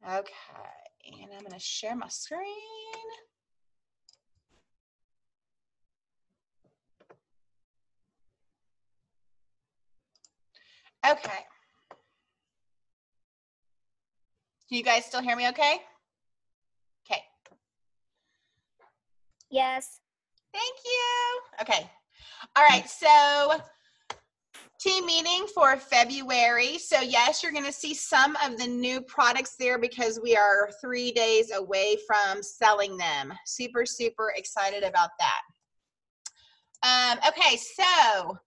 Okay, and I'm going to share my screen. Okay. Can you guys still hear me okay? Okay. Yes. Thank you. Okay. All right, so team meeting for February. So yes, you're going to see some of the new products there because we are 3 days away from selling them. Super, super excited about that. Okay, so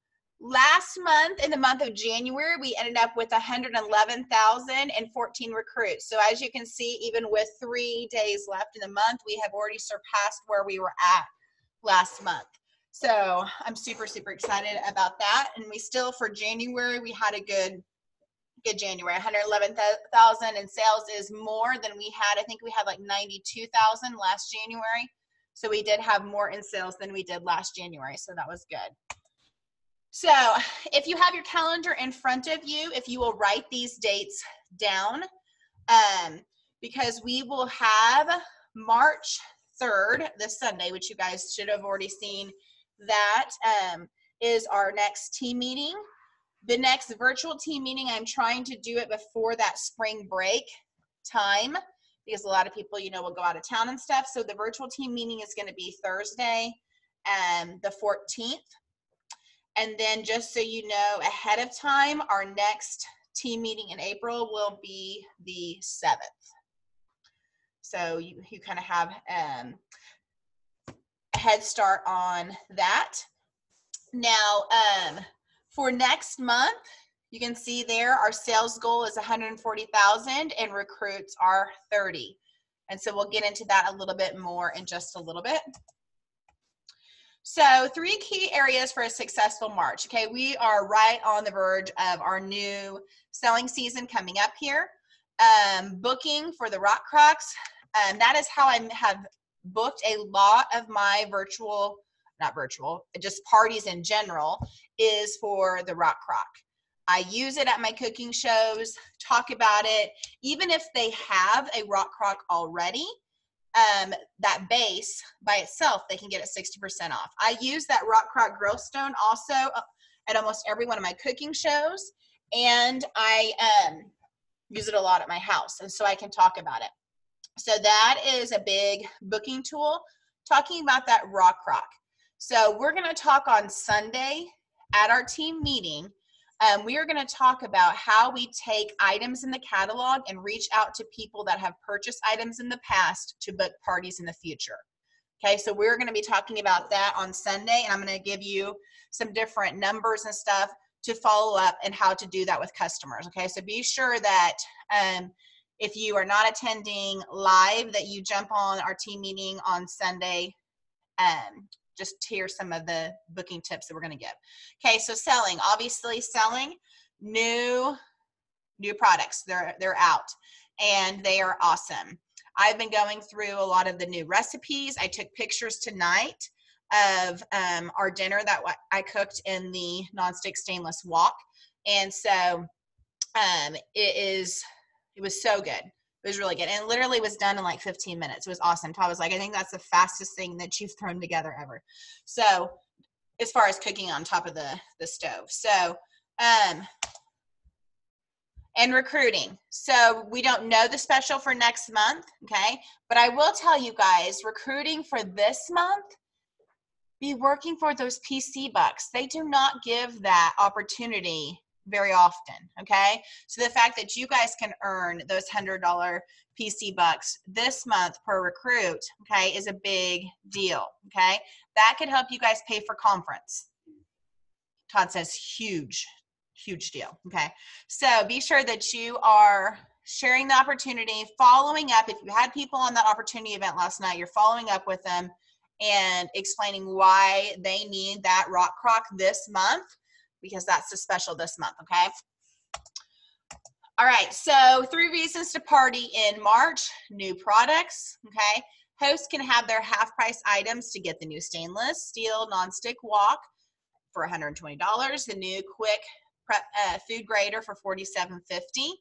last month, in the month of January, we ended up with 111,014 recruits. So as you can see, even with 3 days left in the month, we have already surpassed where we were at last month. So I'm super, super excited about that. And we still, for January, we had a good January. 111,000 in sales is more than we had. I think we had like 92,000 last January. So we did have more in sales than we did last January. So that was good. So if you have your calendar in front of you, if you will write these dates down, because we will have March 3rd, this Sunday, which you guys should have already seen, that is our next team meeting. The next virtual team meeting, I'm trying to do it before that spring break time because a lot of people, will go out of town and stuff. So the virtual team meeting is going to be Thursday, the 14th. And then just so you know ahead of time, our next team meeting in April will be the 7th. So you kind of have a head start on that. Now, for next month, you can see there our sales goal is 140,000 and recruits are 30. And so we'll get into that a little bit more in just a little bit. So 3 key areas for a successful March. Okay, we are right on the verge of our new selling season coming up here. Booking for the Rock Crocs. That is how I have booked a lot of my just parties in general, is for the Rock Croc. I use it at my cooking shows, talk about it. Even if they have a Rock Croc already, that base by itself, they can get it 60% off. I use that Rock Croc Grill Stone also at almost every one of my cooking shows, and I use it a lot at my house, and so I can talk about it. So that is a big booking tool, talking about that Rock Croc. So we're going to talk on Sunday at our team meeting. We are going to talk about how we take items in the catalog and reach out to people that have purchased items in the past to book parties in the future. Okay, so we're going to be talking about that on Sunday, and I'm going to give you some different numbers and stuff to follow up and how to do that with customers. Okay, so be sure that if you are not attending live, that you jump on our team meeting on Sunday, just to hear some of the booking tips that we're going to give. Okay, so selling, obviously selling new products. They're out and they are awesome. I've been going through a lot of the new recipes. I took pictures tonight of our dinner that I cooked in the nonstick stainless wok, and so it was so good. It was really good. And it literally was done in like 15 minutes. It was awesome. Todd was like, I think that's the fastest thing that you've thrown together ever. So as far as cooking on top of the stove. So, and recruiting. So we don't know the special for next month, okay? But I will tell you guys, recruiting for this month, be working for those PC bucks. They do not give that opportunity very often, okay? So the fact that you guys can earn those $100 PC bucks this month per recruit, okay, is a big deal, okay? That could help you guys pay for conference. Todd says huge deal, okay? So be sure that you are sharing the opportunity, following up. If you had people on that opportunity event last night, you're following up with them and explaining why they need that Rock Croc this month, because that's the special this month, okay? All right, so 3 reasons to party in March. New products, okay? Hosts can have their half-price items to get the new stainless steel nonstick wok for $120, the new quick food grater for $47.50.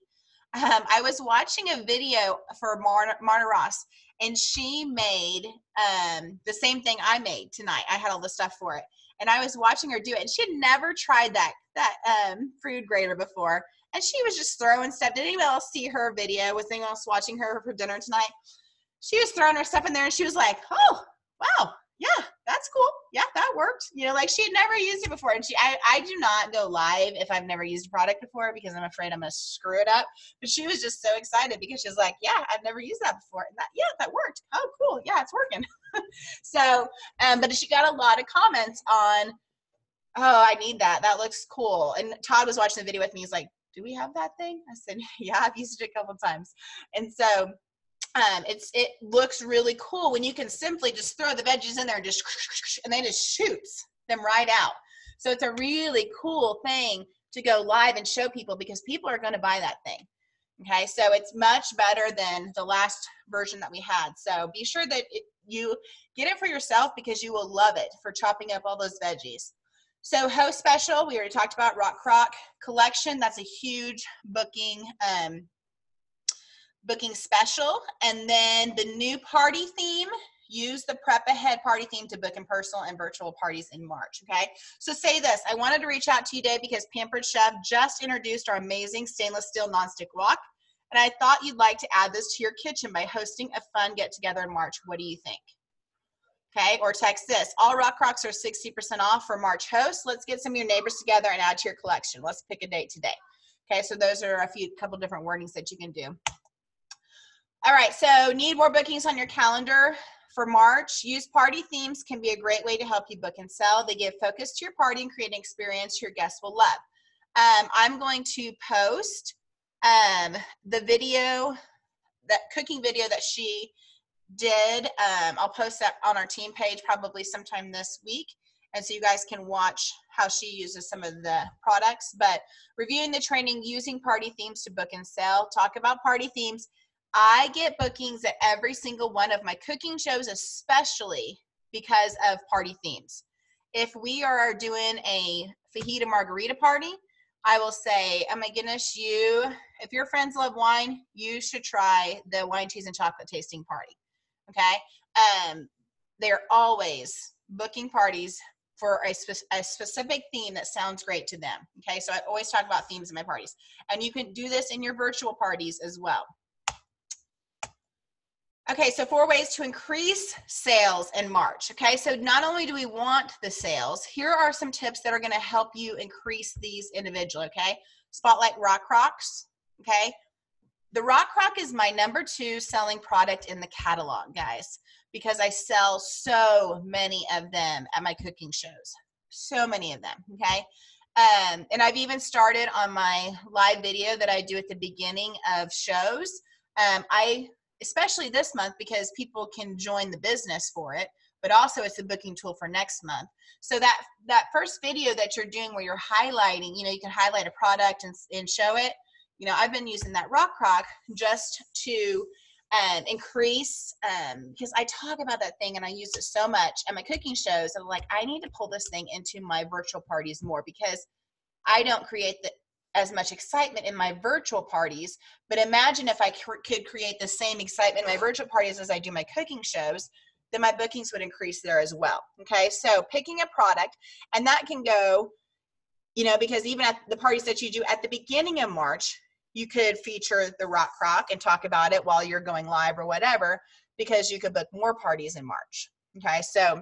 I was watching a video for Marta Ross, and she made the same thing I made tonight. I had all the stuff for it, and I was watching her do it, and she had never tried that food grater before, and she was just throwing stuff. Did anyone else see her video? Was anyone else watching her for dinner tonight? She was throwing her stuff in there, and she was like, "Oh, wow, yeah, that's cool. Yeah, that worked." You know, like she had never used it before. And I do not go live if I've never used a product before because I'm afraid I'm going to screw it up. But she was just so excited because she's like, "Yeah, I've never used that before." And that worked. Oh, cool. Yeah, it's working. So, but she got a lot of comments on, "Oh, I need that. That looks cool." And Todd was watching the video with me. He's like, "Do we have that thing?" I said, "Yeah, I've used it a couple times." And so, it looks really cool when you can simply just throw the veggies in there and and they just shoots them right out. So it's a really cool thing to go live and show people because people are going to buy that thing. Okay, so it's much better than the last version that we had. So be sure that you get it for yourself because you will love it for chopping up all those veggies. So host special, we already talked about. Rock Crock collection, that's a huge booking special. And then the new party theme, use the prep ahead party theme to book in personal and virtual parties in March. Okay, so say this: I wanted to reach out to you today because Pampered Chef just introduced our amazing stainless steel nonstick wok, and I thought you'd like to add this to your kitchen by hosting a fun get together in March. What do you think? Okay, or text this: all Rock Crocks are 60% off for March hosts. Let's get some of your neighbors together and add to your collection. Let's pick a date today. Okay, so those are a couple different wordings that you can do. All right, so need more bookings on your calendar for March. Use party themes can be a great way to help you book and sell. They give focus to your party and create an experience your guests will love. I'm going to post the video, that cooking video that she did. I'll post that on our team page probably sometime this week. And so you guys can watch how she uses some of the products. But reviewing the training, using party themes to book and sell, talk about party themes. I get bookings at every single one of my cooking shows, especially because of party themes. If we are doing a fajita margarita party, I will say, "Oh my goodness, if your friends love wine, you should try the wine, cheese, and chocolate tasting party." Okay. They're always booking parties for a specific theme that sounds great to them. Okay. So I always talk about themes in my parties, and you can do this in your virtual parties as well. Okay, so 4 ways to increase sales in March. Okay, so not only do we want the sales, here are some tips that are going to help you increase these individually. Okay, Spotlight Rock Crocs. Okay, the Rock Crock is my #2 selling product in the catalog, guys, because I sell so many of them at my cooking shows. So many of them. Okay. And I've even started on my live video that I do at the beginning of shows. Especially this month because people can join the business for it, but also it's a booking tool for next month. So that first video that you're doing where you're highlighting, you can highlight a product and show it. I've been using that Rock Crock just to increase, because I talk about that thing and I use it so much at my cooking shows. I'm like, I need to pull this thing into my virtual parties more because I don't create as much excitement in my virtual parties. But imagine if I could create the same excitement in my virtual parties as I do my cooking shows, then my bookings would increase there as well. Okay, so picking a product, and that can go, because even at the parties that you do at the beginning of March, you could feature the Rock Crock and talk about it while you're going live or whatever, because you could book more parties in March. Okay, so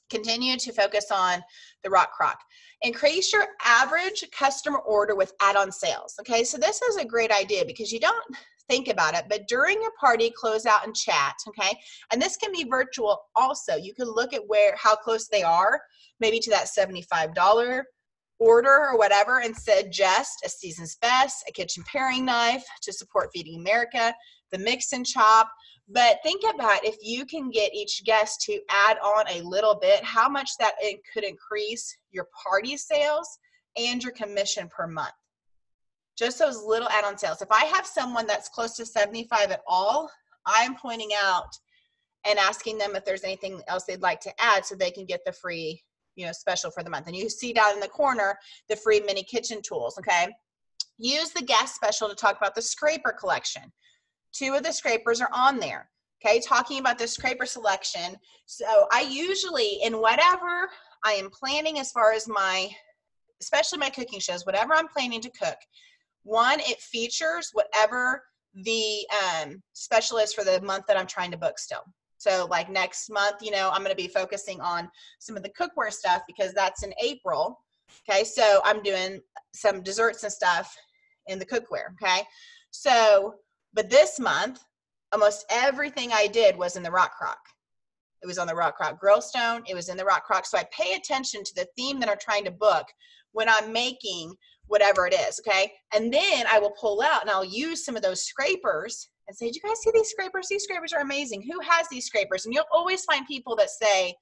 continue to focus on the Rock Crock. Increase your average customer order with add-on sales. Okay, so this is a great idea because you don't think about it, but during your party, close out and chat. Okay, and this can be virtual also. You can look at how close they are, maybe to that $75 order or whatever, and suggest a season's best, a kitchen pairing knife to support Feeding America, the mix and chop. But think about if you can get each guest to add on a little bit, how much that it could increase your party sales and your commission per month. Just those little add-on sales. If I have someone that's close to 75 at all, I'm pointing out and asking them if there's anything else they'd like to add so they can get the free, special for the month. And you see down in the corner the free mini kitchen tools. Okay. use the guest special to talk about the scraper collection. 2 of the scrapers are on there. Okay, talking about the scraper selection. So I usually, in whatever I am planning as far as especially my cooking shows, whatever I'm planning to cook, one, it features whatever the special is for the month that I'm trying to book still. So like next month, you know, I'm going to be focusing on some of the cookware stuff because that's in April. Okay, so I'm doing some desserts and stuff in the cookware. Okay, so, but this month, almost everything I did was in the Rock Crock. It was on the Rock Crock Grill Stone. It was in the Rock Crock. So I pay attention to the theme that I'm trying to book when I'm making whatever it is, okay? And then I will pull out and I'll use some of those scrapers and say, do you guys see these scrapers? These scrapers are amazing. Who has these scrapers? And you'll always find people that say,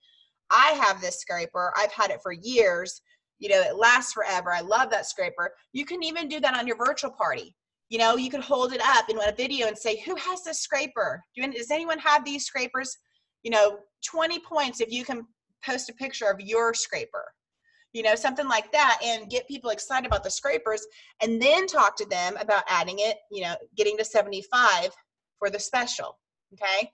I have this scraper. I've had it for years. You know, it lasts forever. I love that scraper. You can even do that on your virtual party. You know, you could hold it up in a video and say, who has this scraper? Does anyone have these scrapers? You know, 20 points if you can post a picture of your scraper. You know, something like that, and get people excited about the scrapers, and then talk to them about adding it, you know, getting to 75 for the special, okay?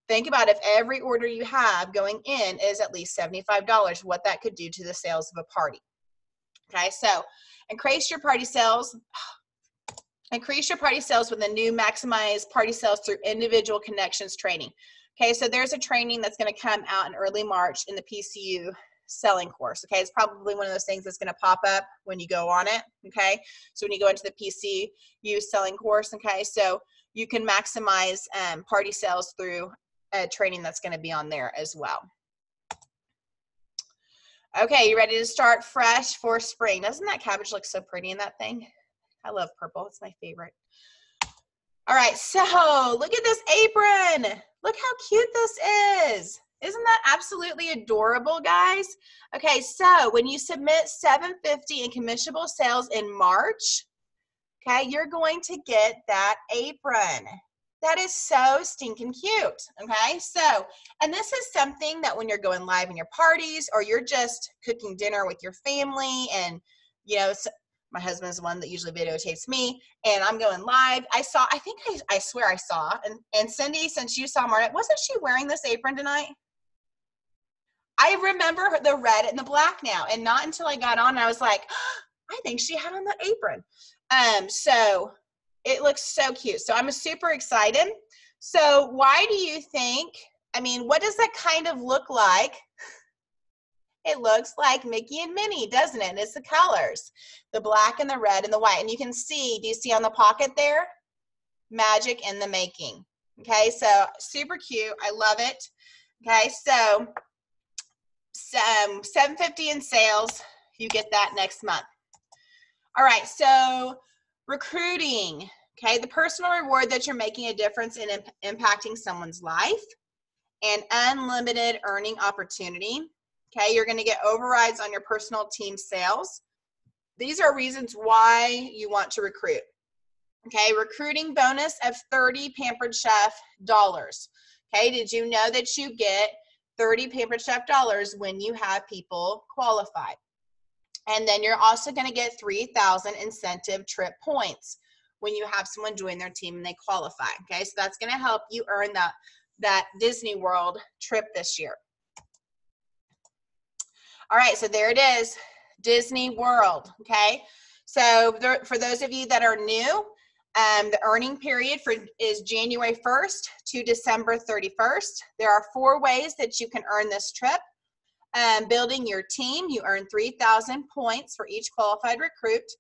Think about if every order you have going in is at least $75, what that could do to the sales of a party, okay? So increase your party sales. Increase your party sales with a new Maximize Party Sales Through Individual Connections training. Okay, so there's a training that's going to come out in early March in the PCU selling course. Okay, it's probably one of those things that's going to pop up when you go on it. Okay, so when you go into the PCU selling course, okay, so you can maximize party sales through a training that's going to be on there as well. Okay, you ready to start fresh for spring? Doesn't that cabbage look so pretty in that thing? I love purple. It's my favorite. All right, so look at this apron. Look how cute this is. Isn't that absolutely adorable, guys? Okay, so when you submit $750 in commissionable sales in March, okay, you're going to get that apron. That is so stinking cute, okay? So, and this is something that when you're going live in your parties or you're just cooking dinner with your family and, you know, my husband's the one that usually videotapes me, and I'm going live. I swear I saw, and Cindy, since you saw Marta, wasn't she wearing this apron tonight? I remember the red and the black now, and not until I got on, I was like, oh, I think she had on that apron. So it looks so cute. So I'm super excited. So why do you think, I mean, what does that kind of look like? It looks like Mickey and Minnie, doesn't it? And it's the colors, the black and the red and the white. And you can see, do you see on the pocket there? Magic in the making. Okay, so super cute. I love it. Okay, so $750 in sales. You get that next month. All right, so recruiting. Okay, the personal reward that you're making a difference in impacting someone's life, and unlimited earning opportunity. Okay, you're going to get overrides on your personal team sales. These are reasons why you want to recruit. Okay, recruiting bonus of 30 Pampered Chef dollars. Okay, did you know that you get 30 Pampered Chef dollars when you have people qualified? And then you're also going to get 3,000 incentive trip points when you have someone join their team and they qualify. Okay, so that's going to help you earn that Disney World trip this year. All right, so there it is, Disney World, okay? So for those of you that are new, the earning period is January 1st to December 31st. There are 4 ways that you can earn this trip. Building your team, you earn 3,000 points for each qualified recruit.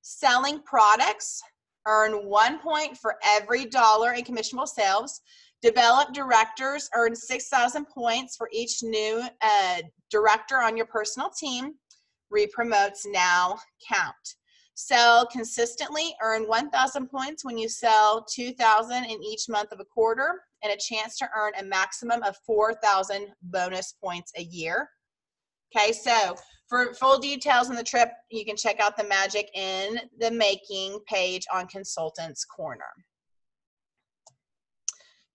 Selling products, earn 1 point for every dollar in commissionable sales. Develop directors, earn 6,000 points for each new director on your personal team. Re-promotes now count. Sell consistently, earn 1,000 points when you sell 2,000 in each month of a quarter, and a chance to earn a maximum of 4,000 bonus points a year. Okay, so for full details on the trip, you can check out the Magic in the Making page on Consultants Corner.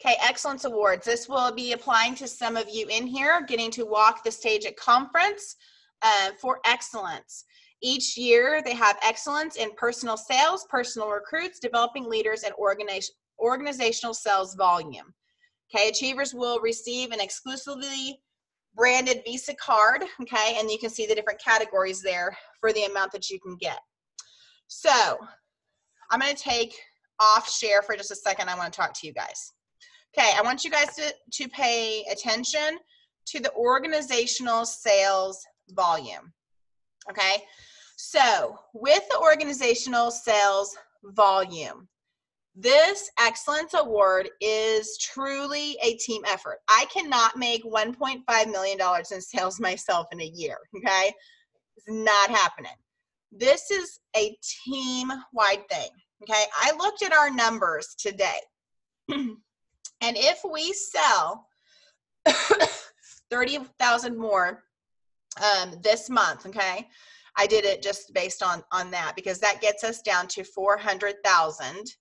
Okay, Excellence Awards. This will be applying to some of you in here, getting to walk the stage at conference for excellence. Each year, they have excellence in personal sales, personal recruits, developing leaders, and organizational sales volume. Okay, achievers will receive an exclusively branded Visa card, okay, and you can see the different categories there for the amount that you can get. So I'm going to take off share for just a second. I want to talk to you guys. Okay, I want you guys to pay attention to the organizational sales volume. Okay, so with the organizational sales volume, this excellence award is truly a team effort. I cannot make $1.5 million in sales myself in a year, okay? It's not happening. This is a team-wide thing, okay? I looked at our numbers today, and if we sell 30,000 more this month, okay? I did it just based on that because that gets us down to 400,000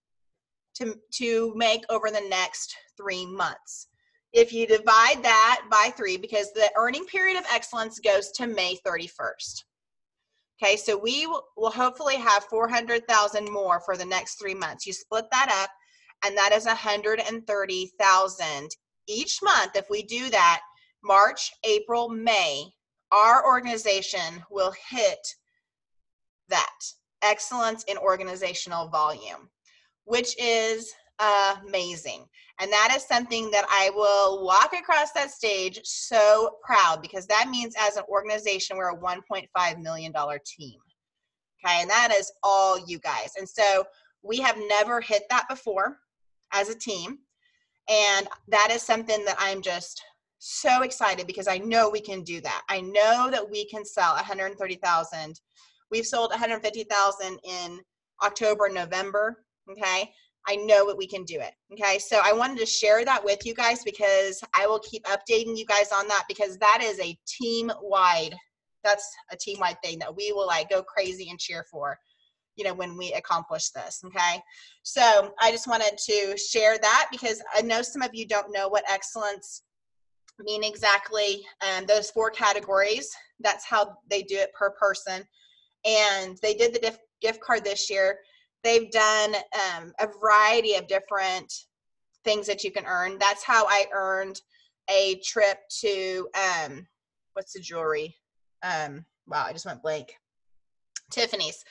to make over the next 3 months. If you divide that by 3, because the earning period of excellence goes to May 31st. Okay, so we will hopefully have 400,000 more for the next 3 months. You split that up, and that is 130,000 each month. If we do that, March, April, May, our organization will hit that excellence in organizational volume, which is amazing. And that is something that I will walk across that stage so proud, because that means as an organization, we're a $1.5 million team. Okay, and that is all you guys. And so we have never hit that before as a team. And that is something that I'm just so excited, because I know we can do that. I know that we can sell 130,000. We've sold 150,000 in October, November. Okay, I know that we can do it. Okay, so I wanted to share that with you guys, because I will keep updating you guys on that, because that is a team-wide, that's a team-wide thing that we will like go crazy and cheer for, you know, when we accomplish this. Okay, so I just wanted to share that, because I know some of you don't know what excellence mean exactly. Those 4 categories, that's how they do it per person. And they did the gift card this year. They've done a variety of different things that you can earn. That's how I earned a trip to, what's the jewelry? Wow, I just went blank. Tiffany's.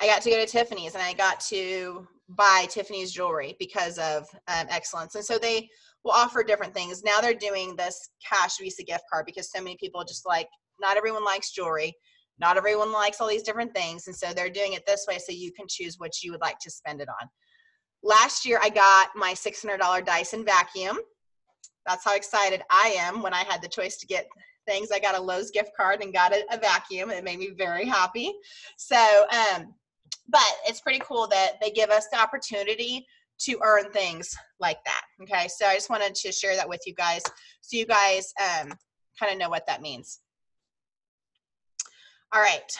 I got to go to Tiffany's, and I got to buy Tiffany's jewelry because of excellence. And so they will offer different things. Now they're doing this cash Visa gift card, because so many people just like, not everyone likes jewelry. Not everyone likes all these different things, and so they're doing it this way so you can choose what you would like to spend it on. Last year, I got my $600 Dyson vacuum. That's how excited I am when I had the choice to get things. I got a Lowe's gift card and got a vacuum. It made me very happy. So, but it's pretty cool that they give us the opportunity to earn things like that. Okay, so I just wanted to share that with you guys, so you guys kind of know what that means. All right.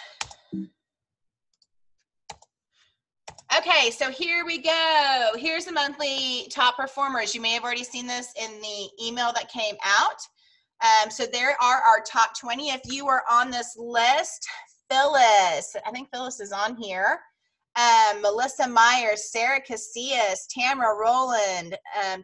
Okay, so here we go. Here's the monthly top performers. You may have already seen this in the email that came out. So there are our top 20. If you are on this list, Phyllis, I think Phyllis is on here. Melissa Myers, Sarah Casillas, Tamara Rowland,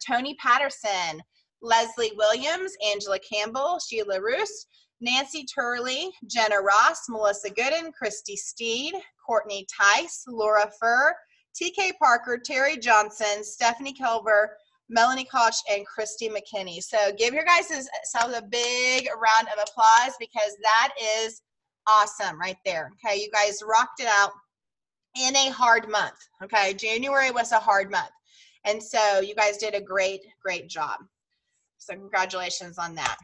Tony Patterson, Leslie Williams, Angela Campbell, Sheila Roos, Nancy Turley, Jenna Ross, Melissa Gooden, Christy Steed, Courtney Tice, Laura Furr, TK Parker, Terry Johnson, Stephanie Kelber, Melanie Koch, and Christy McKinney. So give your guys a big round of applause, because that is awesome right there. Okay, you guys rocked it out in a hard month. Okay, January was a hard month. And so you guys did a great, great job. So congratulations on that.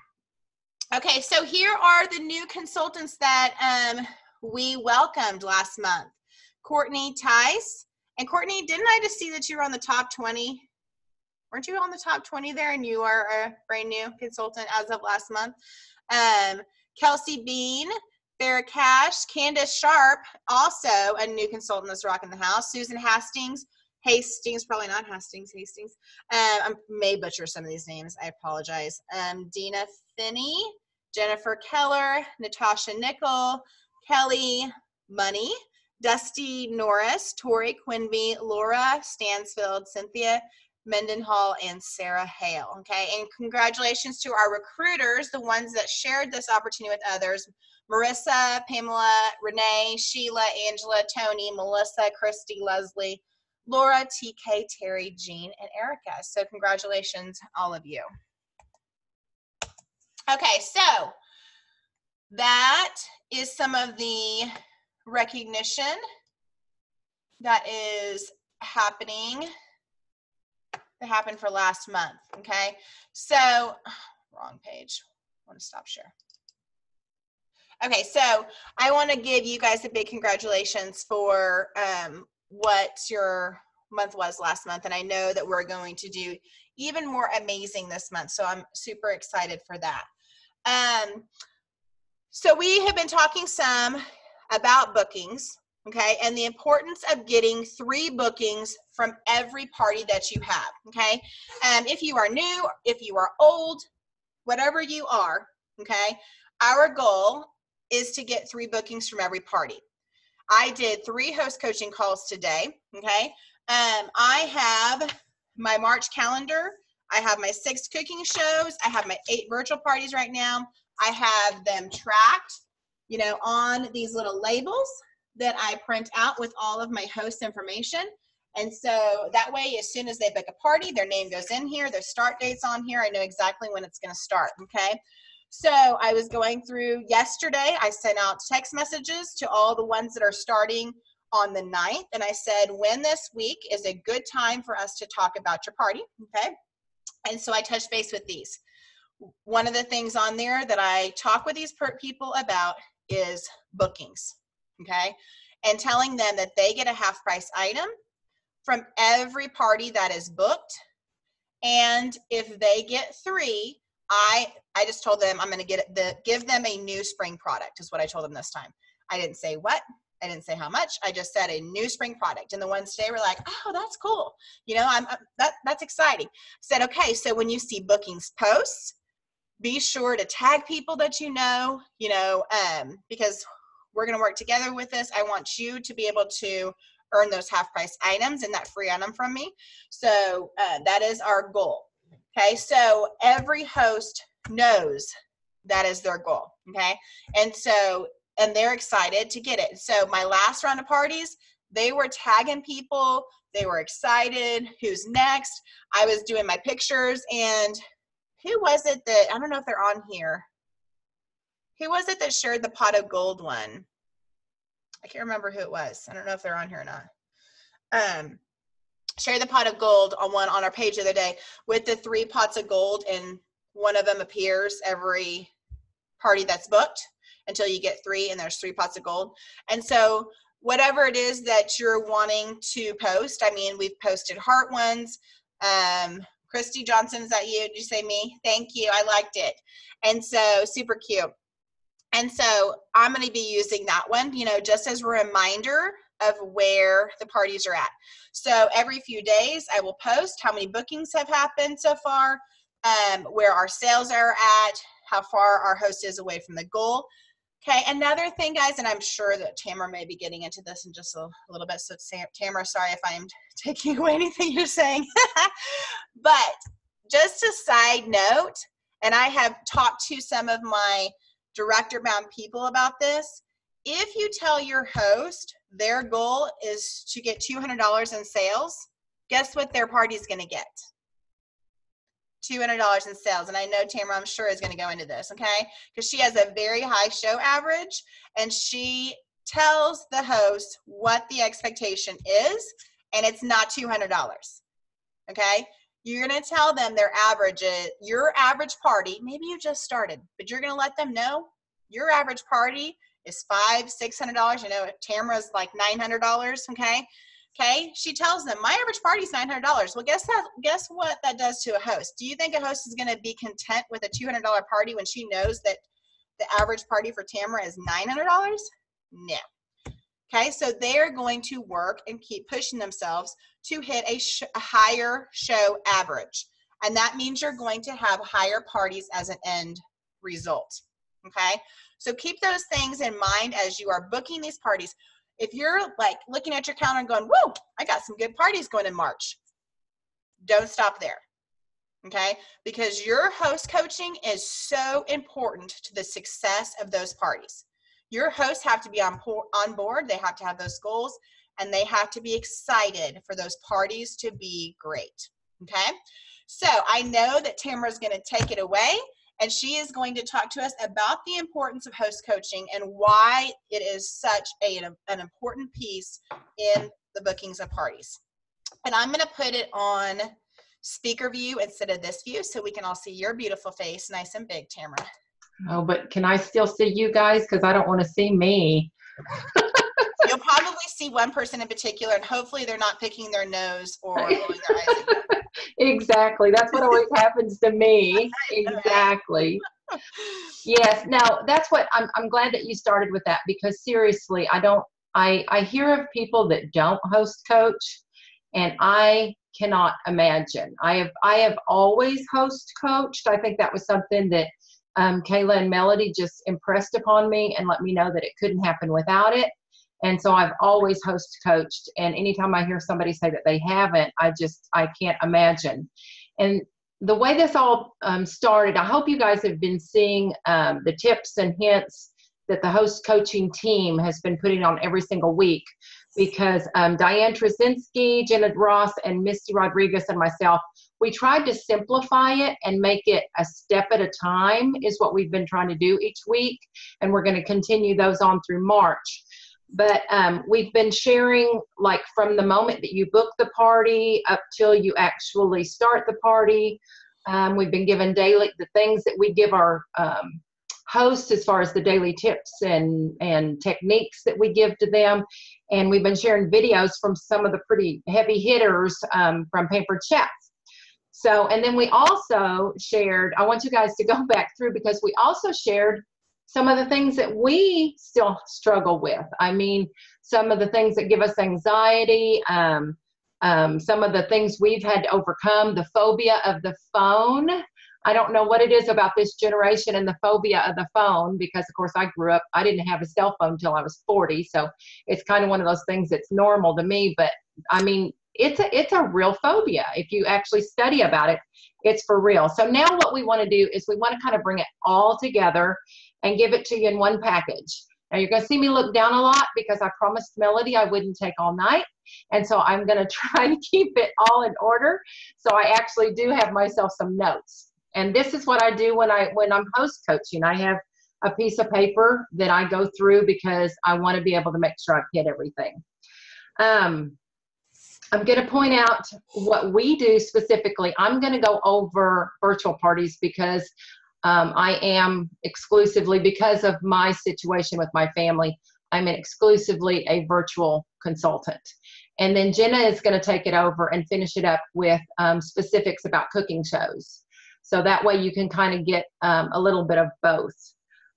Okay, so here are the new consultants that we welcomed last month. Courtney Tice. And Courtney, didn't I just see that you were on the top 20? Weren't you on the top 20 there, and you are a brand new consultant as of last month? Kelsey Bean, Farrah Cash, Candace Sharp, also a new consultant that's rocking the house. Susan Hastings, probably not Hastings. I may butcher some of these names. I apologize. Dina Finney, Jennifer Keller, Natasha Nickel, Kelly Money, Dusty Norris, Tori Quinby, Laura Stansfield, Cynthia Mendenhall, and Sarah Hale. Okay, and congratulations to our recruiters, the ones that shared this opportunity with others: Marissa, Pamela, Renee, Sheila, Angela, Tony, Melissa, Christy, Leslie, Laura, TK, Terry, Jean, and Erica. So congratulations, all of you. Okay, so that is some of the recognition that is happening, that happened for last month. Okay, so wrong page. I want to stop share. Okay, so I want to give you guys a big congratulations for what your month was last month, and I know that we're going to do even more amazing this month, so I'm super excited for that. So we have been talking some about bookings, okay, and the importance of getting 3 bookings from every party that you have, okay? If you are new, if you are old, whatever you are, okay, our goal is to get 3 bookings from every party. I did 3 host coaching calls today, okay? I have my March calendar. I have my 6 cooking shows. I have my 8 virtual parties right now. I have them tracked, you know, on these little labels that I print out with all of my host information. And so that way, as soon as they book a party, their name goes in here, their start date's on here. I know exactly when it's going to start, okay? So I was going through yesterday. I sent out text messages to all the ones that are starting on the 9th. And I said, when this week is a good time for us to talk about your party, okay? And so I touched base with these. One of the things on there that I talk with these people about is bookings, okay? And telling them that they get a half price item from every party that is booked. And if they get 3, I just told them I'm going to give them a new spring product is what I told them this time. I didn't say what. I didn't say how much. I just said a new spring product. And the ones today were like, oh, that's cool. You know, that's exciting. I said, okay, so when you see bookings posts, be sure to tag people that you know, because we're going to work together with this. I want you to be able to earn those half price items and that free item from me. So that is our goal. Okay, so every host knows that is their goal. Okay, and they're excited to get it. So my last round of parties, they were tagging people. They were excited. Who's next? I was doing my pictures, and who was it that, I don't know if they're on here. Who was it that shared the pot of gold one? I can't remember who it was. I don't know if they're on here or not. Share the pot of gold on our page the other day with the 3 pots of gold, and one of them appears every party that's booked until you get 3, and there's 3 pots of gold. And so whatever it is that you're wanting to post, I mean, we've posted heart ones. Christy Johnson, is that you? Did you say me? Thank you. I liked it. And so super cute. And so I'm going to be using that one, you know, just as a reminder of where the parties are at. So every few days I will post how many bookings have happened so far, where our sales are at, how far our host is away from the goal. Okay, another thing, guys, and I'm sure that Tamara may be getting into this in just a little bit. So Tamara, sorry if I'm taking away anything you're saying. But just a side note, and I have talked to some of my director-bound people about this. If you tell your host their goal is to get $200 in sales, guess what their party's going to get? $200 in sales. And I know Tamara, I'm sure, is going to go into this, okay? Because she has a very high show average, and she tells the host what the expectation is, and it's not $200, okay? You're going to tell them their average is, your average party, maybe you just started, but you're going to let them know your average party is $500, $600. You know, Tamara's like $900, okay? Okay, she tells them, my average party is $900. Well, guess what that does to a host? Do you think a host is going to be content with a $200 party when she knows that the average party for Tamara is $900? No. Okay, so they're going to work and keep pushing themselves to hit a higher show average. And that means you're going to have higher parties as an end result. Okay, So keep those things in mind as you are booking these parties. If you're like looking at your calendar and going, whoa, I got some good parties going in March, don't stop there. Okay, because your host coaching is so important to the success of those parties. Your hosts have to be on board, they have to have those goals, and they have to be excited for those parties to be great. Okay, so I know that Tamara is going to take it away, and she is going to talk to us about the importance of host coaching and why it is such an important piece in the bookings of parties. And I'm going to put it on speaker view instead of this view so we can all see your beautiful face nice and big, Tamara. Oh, but can I still see you guys? Because I don't want to see me. You'll probably see one person in particular, and hopefully they're not picking their nose or rolling their eyes at you. Exactly. That's what always happens to me. Exactly. Yes. Now, that's what I'm glad that you started with that, because seriously, I hear of people that don't host coach, and I cannot imagine. I have always host coached. I think that was something that Kayla and Melody just impressed upon me and let me know that it couldn't happen without it. And so I've always host coached. And anytime I hear somebody say that they haven't, I can't imagine. And the way this all started, I hope you guys have been seeing the tips and hints that the host coaching team has been putting on every single week, because Diane Trzynski, Jenna Ross, and Misty Rodriguez and myself, we tried to simplify it and make it a step at a time is what we've been trying to do each week. And we're going to continue those on through March. But we've been sharing, like, from the moment that you book the party up till you actually start the party. We've been given daily the things that we give our hosts as far as the daily tips and techniques that we give to them. And we've been sharing videos from some of the pretty heavy hitters from Pampered Chef. So, and then we also shared, I want you guys to go back through, because we also shared some of the things that we still struggle with. I mean, some of the things that give us anxiety, some of the things we've had to overcome, the phobia of the phone. I don't know what it is about this generation and the phobia of the phone, because of course I didn't have a cell phone until I was 40. So it's kind of one of those things that's normal to me, but I mean, it's a real phobia. If you actually study about it, it's for real. So now what we want to do is we want to kind of bring it all together and give it to you in one package. Now you're going to see me look down a lot because I promised Melody I wouldn't take all night. And so I'm going to try to keep it all in order. So I actually do have myself some notes. And this is what I do when I'm host coaching. I have a piece of paper that I go through because I want to be able to make sure I've hit everything. I'm going to point out what we do specifically. I'm going to go over virtual parties because I am exclusively, because of my situation with my family, I'm exclusively a virtual consultant. And then Jenna is going to take it over and finish it up with specifics about cooking shows. So that way you can kind of get a little bit of both.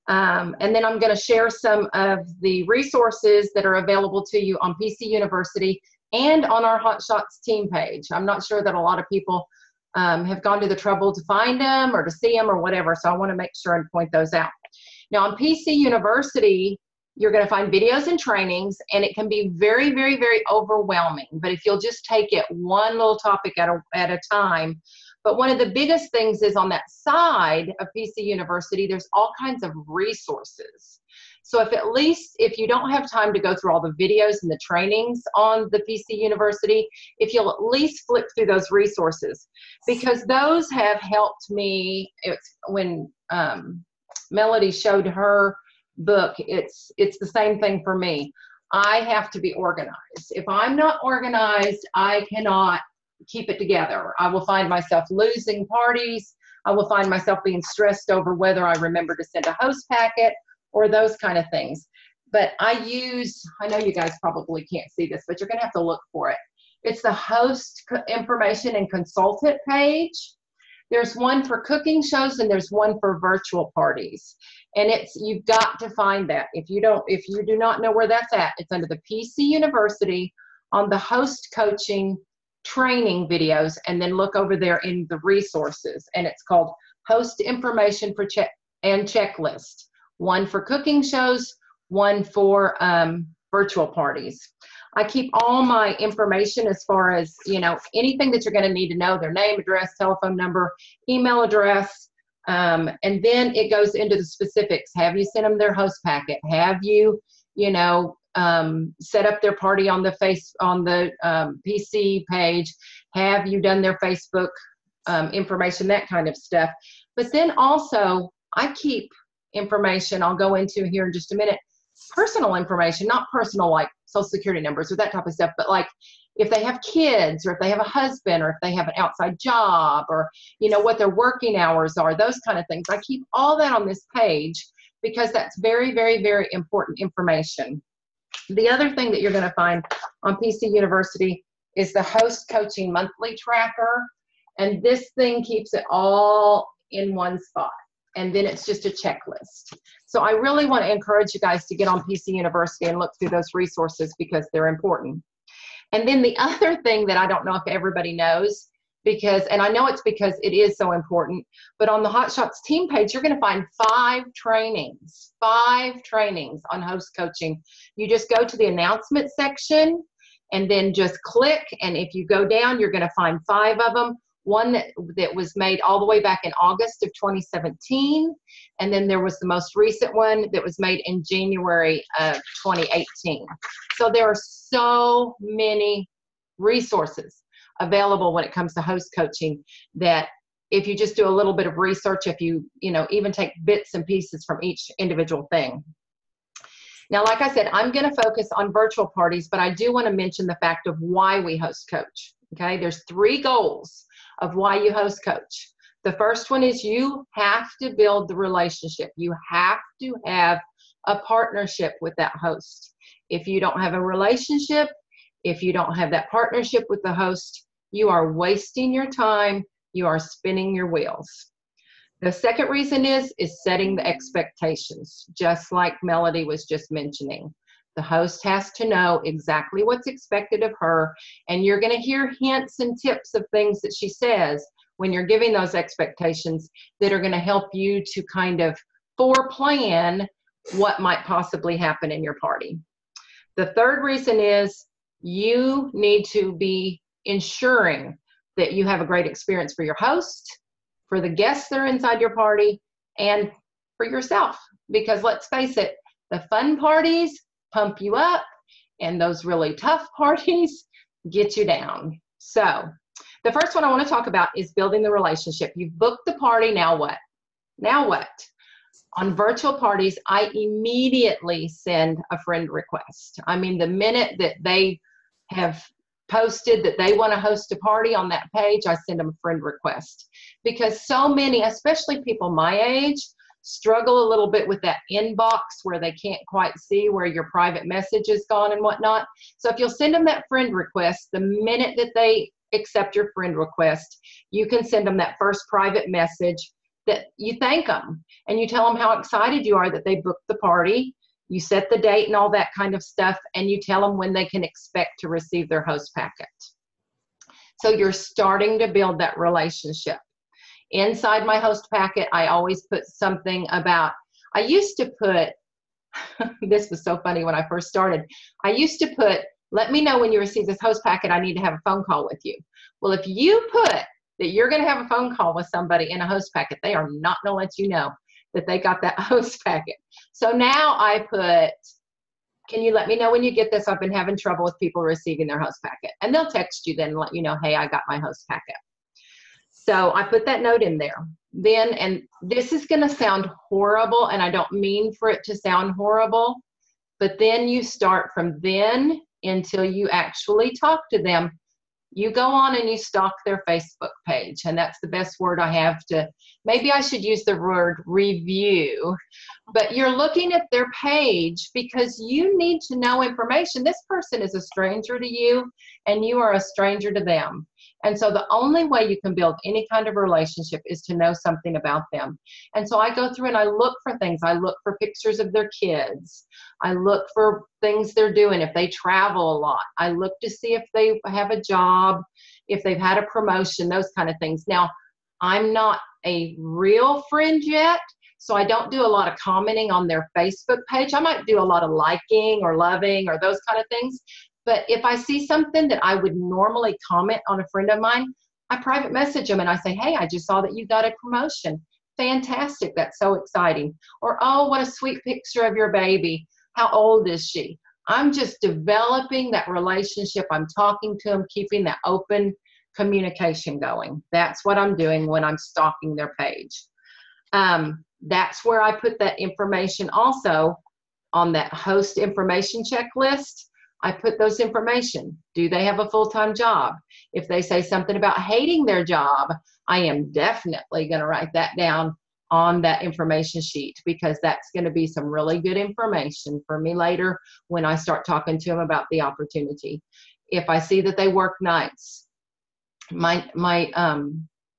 And then I'm going to share some of the resources that are available to you on PC University and on our Hot Shots team page. I'm not sure that a lot of people have gone to the trouble to find them or to see them or whatever. So I want to make sure and point those out. Now on PC University, you're going to find videos and trainings, and it can be very, very, very overwhelming. But if you'll just take it one little topic at a time. But one of the biggest things is on that side of PC University, there's all kinds of resources. So if you don't have time to go through all the videos and the trainings on the PC University, if you'll at least flip through those resources, because those have helped me. When Melody showed her book, it's the same thing for me. I have to be organized. If I'm not organized, I cannot keep it together. I will find myself losing parties. I will find myself being stressed over whether I remember to send a host packet or those kind of things. But I know you guys probably can't see this, but you're going to have to look for it. It's the host information and consultant page. There's one for cooking shows and there's one for virtual parties. And you've got to find that. If you do not know where that's at, it's under the PC University on the host coaching training videos, and then look over there in the resources, and it's called Host Information for and Checklist, one for cooking shows, one for virtual parties. I keep all my information as far as, you know, anything that you're going to need to know, their name, address, telephone number, email address, and then it goes into the specifics. Have you sent them their host packet? Have you, you know, set up their party on the PC page? Have you done their Facebook information, that kind of stuff? But then also, I keep information I'll go into here in just a minute, personal information, not personal like social security numbers or that type of stuff, but like if they have kids or if they have a husband or if they have an outside job or, you know, what their working hours are, those kind of things. I keep all that on this page because that's very, very, very important information. The other thing that you're going to find on PC University is the Host Coaching Monthly Tracker. And this thing keeps it all in one spot. And then it's just a checklist. So I really want to encourage you guys to get on PC University and look through those resources because they're important. And then the other thing that I don't know if everybody knows, because, and I know it's because it is so important, but on the Hot Shots team page, you're going to find 5 trainings on host coaching. You just go to the announcement section and then just click. And if you go down, you're going to find 5 of them. One that was made all the way back in August of 2017. And then there was the most recent one that was made in January of 2018. So there are so many resources available when it comes to host coaching that if you just do a little bit of research, if you know, even take bits and pieces from each individual thing. Now, like I said, I'm going to focus on virtual parties, but I do want to mention the fact of why we host coach. Okay, there's 3 goals of why you host coach. The first one is you have to build the relationship. You have to have a partnership with that host. If you don't have a relationship, if you don't have that partnership with the host, you are wasting your time. You are spinning your wheels. The second reason is setting the expectations, just like Melody was just mentioning. The host has to know exactly what's expected of her, and you're going to hear hints and tips of things that she says when you're giving those expectations that are going to help you to kind of foreplan what might possibly happen in your party. The third reason is you need to be ensuring that you have a great experience for your host, for the guests that are inside your party, and for yourself. Because let's face it, the fun parties pump you up, and those really tough parties get you down. So the first one I want to talk about is building the relationship. You've booked the party, now what? Now what? On virtual parties, I immediately send a friend request. I mean, the minute that they have posted that they want to host a party on that page, I send them a friend request. Because so many, especially people my age, struggle a little bit with that inbox where they can't quite see where your private message is gone and whatnot. So if you'll send them that friend request, the minute that they accept your friend request, you can send them that first private message that you thank them and you tell them how excited you are that they booked the party. You set the date and all that kind of stuff, and you tell them when they can expect to receive their host packet. So you're starting to build that relationship. Inside my host packet, I always put something about, I used to put, this was so funny when I first started, I used to put, let me know when you receive this host packet, I need to have a phone call with you. Well, if you put that you're going to have a phone call with somebody in a host packet, they are not going to let you know that they got that host packet. So now I put, can you let me know when you get this? I've been having trouble with people receiving their host packet. And they'll text you then and let you know, hey, I got my host packet. So I put that note in there. Then, and this is going to sound horrible, and I don't mean for it to sound horrible, but then you start from then until you actually talk to them. You go on and you stalk their Facebook page, and that's the best word I have to, maybe I should use the word review, but you're looking at their page because you need to know information. This person is a stranger to you, and you are a stranger to them. And so the only way you can build any kind of relationship is to know something about them. And so I go through and I look for things. I look for pictures of their kids. I look for things they're doing. If they travel a lot, I look to see if they have a job, if they've had a promotion, those kind of things. Now, I'm not a real friend yet, So I don't do a lot of commenting on their Facebook page. I might do a lot of liking or loving or those kind of things. But if I see something that I would normally comment on a friend of mine, I private message them and I say, hey, I just saw that you got a promotion. Fantastic. That's so exciting. Or, oh, what a sweet picture of your baby. How old is she? I'm just developing that relationship. I'm talking to them, keeping that open communication going. That's what I'm doing when I'm stalking their page. That's where I put that information also on that host information checklist. I put those information. Do they have a full-time job? If they say something about hating their job, I am definitely going to write that down on that information sheet, because that's going to be some really good information for me later when I start talking to them about the opportunity. If I see that they work nights, I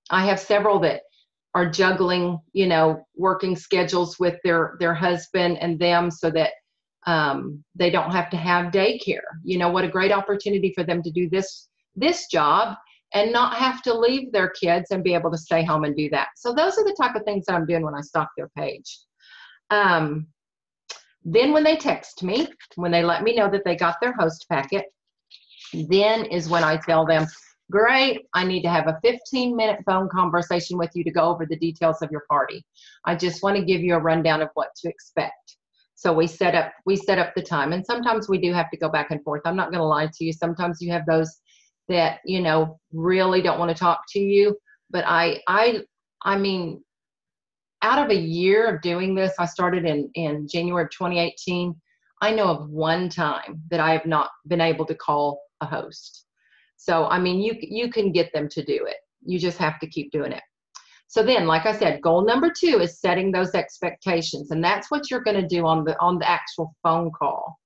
have several that are juggling, working schedules with their husband and them, so that they don't have to have daycare. What a great opportunity for them to do this job and not have to leave their kids and be able to stay home and do that. So those are the type of things that I'm doing when I stalk their page. Then when they text me, when they let me know that they got their host packet, then is when I tell them, great, I need to have a 15-minute phone conversation with you to go over the details of your party. I just want to give you a rundown of what to expect. So we set up the time, and sometimes we do have to go back and forth. I'm not going to lie to you. Sometimes you have those that, really don't want to talk to you. But I mean, out of a year of doing this, I started in January of 2018. I know of one time that I have not been able to call a host. So, I mean, you can get them to do it. You just have to keep doing it. So then, like I said, goal number 2 is setting those expectations. And that's what you're going to do on the actual phone call.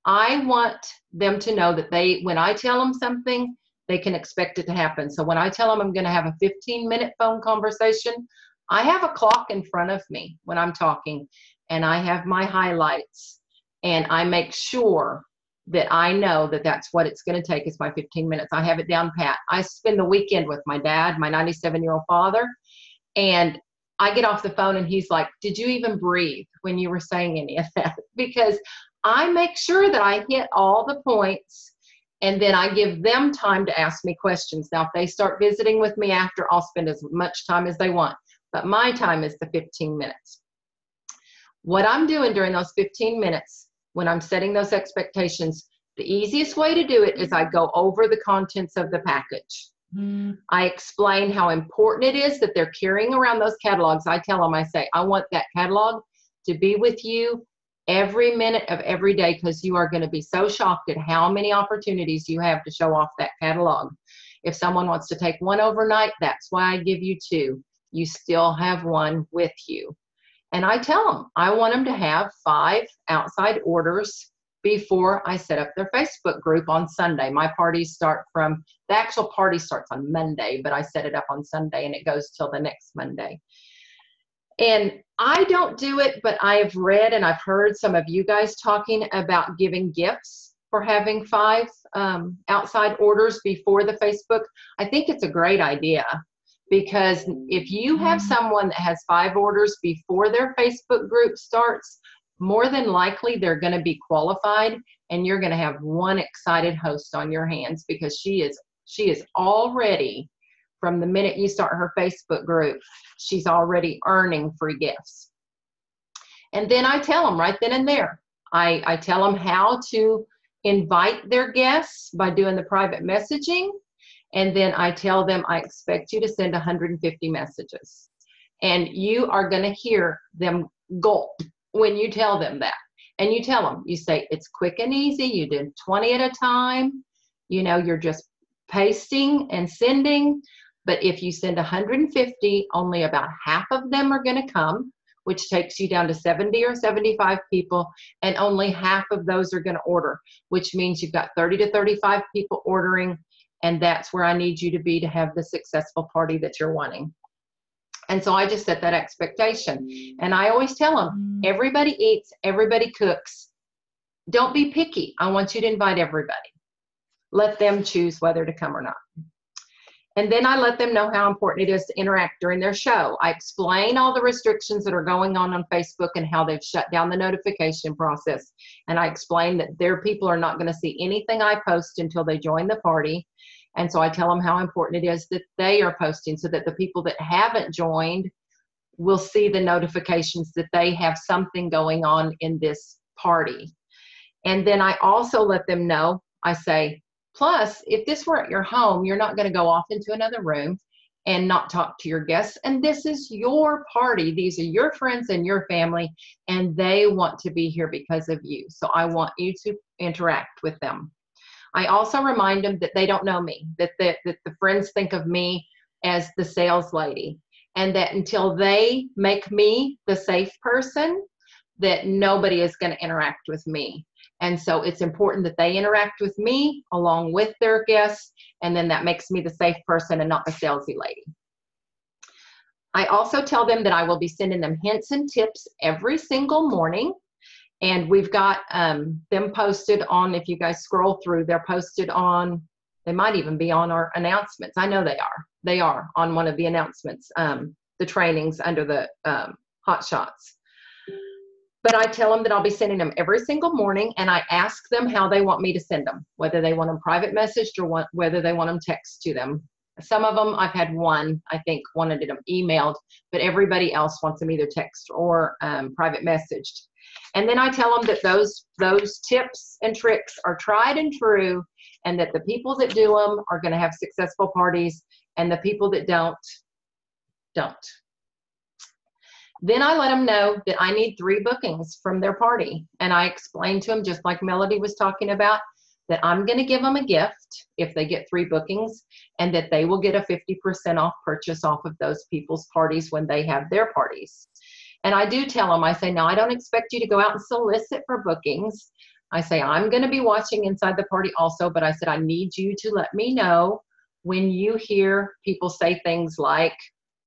I want them to know that when I tell them something, they can expect it to happen. So when I tell them I'm going to have a 15-minute phone conversation, I have a clock in front of me when I'm talking, and I have my highlights, and I make sure that I know that that's what it's going to take is my 15 minutes. I have it down pat. I spend the weekend with my dad, my 97-year-old father, and I get off the phone and he's like, did you even breathe when you were saying any of that? Because I make sure that I hit all the points, and then I give them time to ask me questions. Now, if they start visiting with me after, I'll spend as much time as they want, but my time is the 15 minutes. What I'm doing during those 15 minutes, when I'm setting those expectations, the easiest way to do it is I go over the contents of the package. I explain how important it is that they're carrying around those catalogs. I tell them, I say, I want that catalog to be with you every minute of every day, because you are going to be so shocked at how many opportunities you have to show off that catalog. If someone wants to take one overnight, that's why I give you 2. You still have one with you. And I tell them, I want them to have 5 outside orders before I set up their Facebook group on Sunday. My parties start the actual party starts on Monday, but I set it up on Sunday and it goes till the next Monday. And I don't do it, but I've read and I've heard some of you guys talking about giving gifts for having 5 outside orders before the Facebook. I think it's a great idea, because if you have someone that has 5 orders before their Facebook group starts, more than likely they're going to be qualified, and you're going to have one excited host on your hands, because she is already, from the minute you start her Facebook group, she's already earning free gifts. And then I tell them right then and there, I tell them how to invite their guests by doing the private messaging. And then I tell them, I expect you to send 150 messages. And you are going to hear them gulp when you tell them that. And you tell them, you say, it's quick and easy. You do 20 at a time. You're just pasting and sending. But if you send 150, only about half of them are going to come, which takes you down to 70 or 75 people. And only half of those are going to order, which means you've got 30 to 35 people ordering. And that's where I need you to be to have the successful party that you're wanting. And so I just set that expectation. And I always tell them, everybody eats, everybody cooks. Don't be picky. I want you to invite everybody. Let them choose whether to come or not. And then I let them know how important it is to interact during their show. I explain all the restrictions that are going on Facebook and how they've shut down the notification process. And I explain that their people are not going to see anything I post until they join the party. And so I tell them how important it is that they are posting so that the people that haven't joined will see the notifications that they have something going on in this party. And then I also let them know, I say, plus, if this were at your home, you're not going to go off into another room and not talk to your guests. And this is your party. These are your friends and your family, and they want to be here because of you. So I want you to interact with them. I also remind them that they don't know me, that the friends think of me as the sales lady, and that until they make me the safe person, that nobody is going to interact with me. And so it's important that they interact with me along with their guests, and then that makes me the safe person and not the salesy lady. I also tell them that I will be sending them hints and tips every single morning. And we've got them posted on, if you guys scroll through, they're posted on, they might even be on our announcements. I know they are. They are on one of the announcements, the trainings under the Hot Shots. But I tell them that I'll be sending them every single morning, and I ask them how they want me to send them, whether they want them private messaged or whether they want them text to them. Some of them, I've had one, I think, wanted them emailed, but everybody else wants them either text or private messaged. And then I tell them that those tips and tricks are tried and true, and that the people that do them are going to have successful parties, and the people that don't. Then I let them know that I need 3 bookings from their party. And I explain to them, just like Melody was talking about, that I'm going to give them a gift if they get 3 bookings, and that they will get a 50% off purchase off of those people's parties when they have their parties. And I do tell them, I say, no, I don't expect you to go out and solicit for bookings. I say, I'm going to be watching inside the party also, but I said, I need you to let me know when you hear people say things like,